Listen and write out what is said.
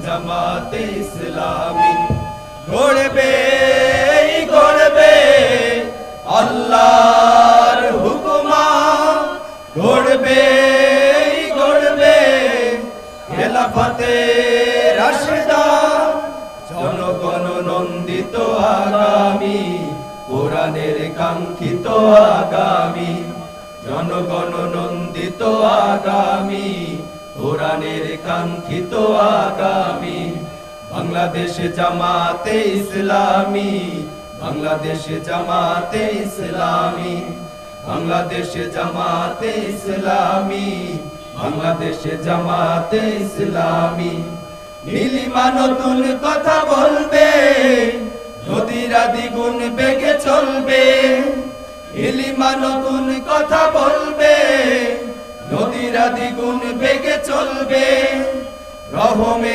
জামাতে ইসলামী গড়বে গড়বে আল্লাহর হুকুমা গড়বে গড়বে খেলাফতে রাশিদা জনগণ নন্দিত আগামী কোরআনের কাঙ্ক্ষিত আগামী জনগণ নন্দিত আগামী কোরআনের কাঙ্ক্ষিত আগামী বাংলাদেশ জামাতে ইসলামী বাংলাদেশ জামাতে ইসলামী বাংলাদেশ জামাতে ইসলামী বাংলাদেশ জামাতে ইসলামী নীলিমা নতুন কথা বলবে নদীরা দ্বিগুণ বেগে চলবে নীলিমা নতুন কথা বলবে নদীরা দ্বিগুণ বেগে চলবে রহমে